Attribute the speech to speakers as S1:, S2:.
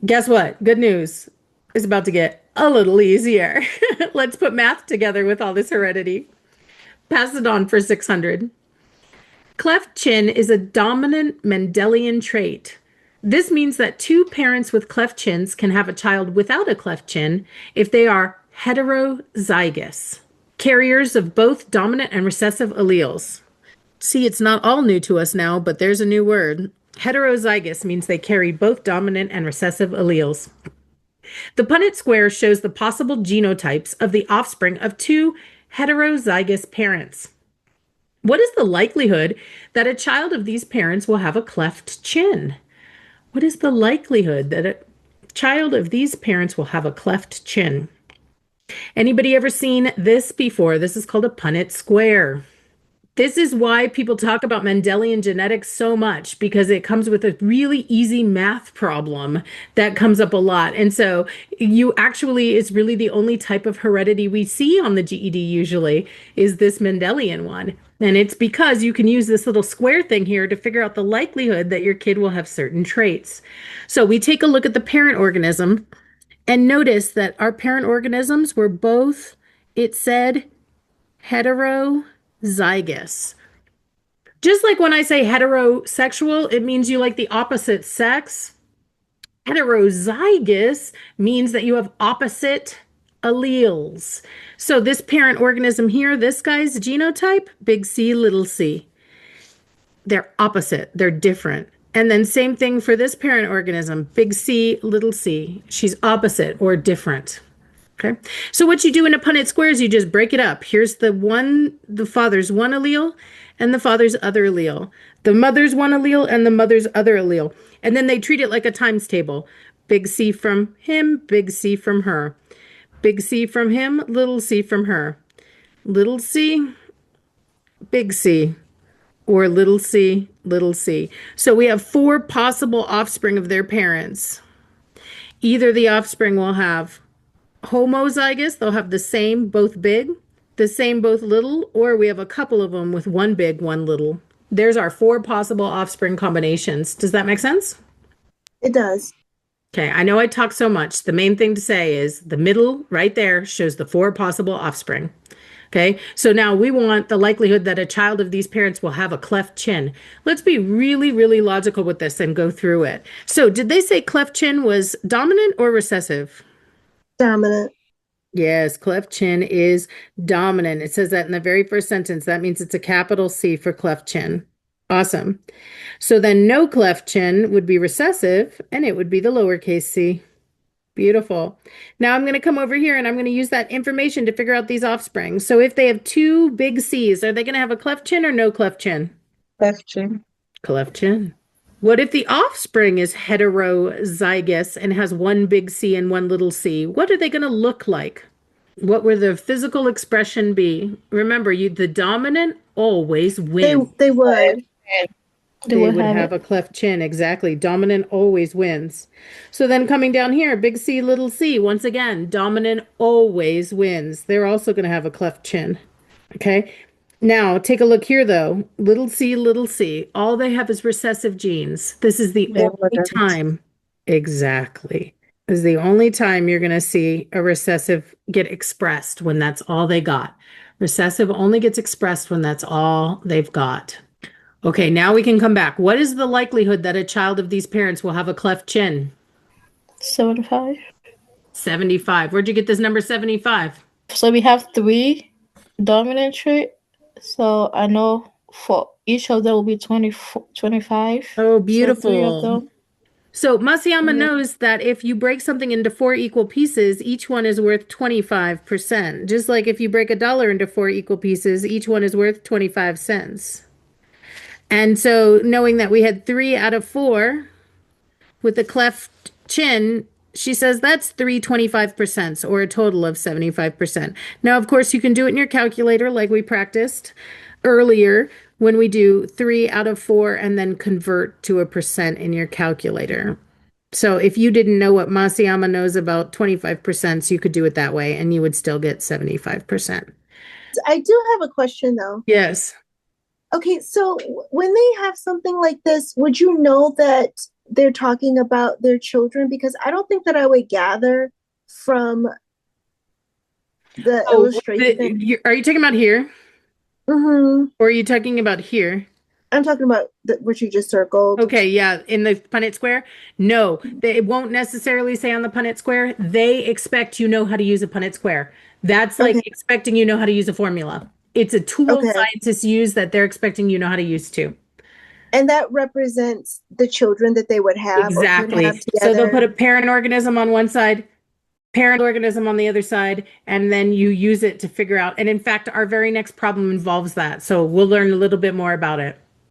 S1: Guess what? Good news. It's about to get a little easier. Let's put math together with all this heredity. Pass it on for 600. Cleft chin is a dominant Mendelian trait. This means that two parents with cleft chins can have a child without a cleft chin if they are heterozygous, carriers of both dominant and recessive alleles. See, it's not all new to us now, but there's a new word. Heterozygous means they carry both dominant and recessive alleles. The Punnett square shows the possible genotypes of the offspring of two heterozygous parents. What is the likelihood that a child of these parents will have a cleft chin? What is the likelihood that a child of these parents will have a cleft chin? Anybody ever seen this before? This is called a Punnett square. This is why people talk about Mendelian genetics so much, because it comes with a really easy math problem that comes up a lot. And so you actually, it's really the only type of heredity we see on the GED usually is this Mendelian one. And it's because you can use this little square thing here to figure out the likelihood that your kid will have certain traits. So we take a look at the parent organism and notice that our parent organisms were both, it said, heterozygous. Just like when I say heterosexual, it means you like the opposite sex. Heterozygous means that you have opposite alleles. So this parent organism here, this guy's genotype, big C, little c. They're opposite, they're different. And then same thing for this parent organism, big C, little c. She's opposite or different. Okay. So what you do in a Punnett square is you just break it up. Here's the father's one allele and the father's other allele. The mother's one allele and the mother's other allele. And then they treat it like a times table. Big C from him, big C from her. Big C from him, little c from her. Little c, big C, or little c, little c. So we have four possible offspring of their parents. Either the offspring will have homozygous, they'll have the same, both big, the same, both little, or we have a couple of them with one big, one little. There's our four possible offspring combinations. Does that make sense?
S2: It does.
S1: Okay, I know I talk so much. The main thing to say is the middle right there shows the four possible offspring. Okay, so now we want the likelihood that a child of these parents will have a cleft chin. Let's be really, really logical with this and go through it. So, did they say cleft chin was dominant or recessive?
S2: Dominant.
S1: Yes, cleft chin is dominant. It says that in the very first sentence. That means it's a capital C for cleft chin. Awesome. So then no cleft chin would be recessive, and it would be the lowercase c. Beautiful. Now I'm going to come over here and I'm going to use that information to figure out these offspring. So if they have two big C's, are they going to have a cleft chin or no cleft chin?
S2: Question.
S1: Cleft chin. What if the offspring is heterozygous and has one big C and one little c? What are they going to look like? What will their physical expression be? Remember, the dominant always wins.
S2: They would.
S1: They would have a cleft chin. Exactly. Dominant always wins. So then coming down here, big C, little c. Once again, dominant always wins. They're also going to have a cleft chin. Okay. Now take a look here, though. Little c, little c. All they have is recessive genes. This is the only time. Exactly. This is the only time you're going to see a recessive get expressed when that's all they got. Recessive only gets expressed when that's all they've got. Okay, now we can come back. What is the likelihood that a child of these parents will have a cleft chin?
S2: 75.
S1: 75. Where'd you get this number 75?
S2: So we have three dominant traits. So I know for each of them will be 25.
S1: Oh,
S2: So
S1: beautiful.
S2: three of them.
S1: So Masayama knows that if you break something into four equal pieces, each one is worth 25%. Just like if you break a dollar into four equal pieces, each one is worth 25 cents. And so knowing that we had 3 out of 4 with a cleft chin, she says that's 325% or a total of 75%. Now, of course, you can do it in your calculator like we practiced earlier when we do 3 out of 4 and then convert to a percent in your calculator. So if you didn't know what Masayama knows about 25%, you could do it that way and you would still get 75%.
S2: I do have a question though.
S1: Yes.
S2: Okay, so when they have something like this, would you know that
S3: they're talking about their children? Because I don't think that I would gather from the
S1: Oh,
S3: illustration.
S1: are you talking about here?
S3: Hmm.
S1: Or are you talking about here?
S3: I'm talking about what you just circled.
S1: Okay, yeah, in the Punnett square. No, it won't necessarily say on the Punnett square. They expect you know how to use a Punnett square. That's like
S3: Okay,
S1: expecting you know how to use a formula. It's a tool
S3: okay.
S1: scientists use that they're expecting you know how to use too.
S3: And that represents the children that they would have or could have
S1: Exactly. So they'll put
S3: together.
S1: a parent organism on one side, parent organism on the other side, and then you use it to figure out. And in fact, our very next problem involves that. So we'll learn a little bit more about it.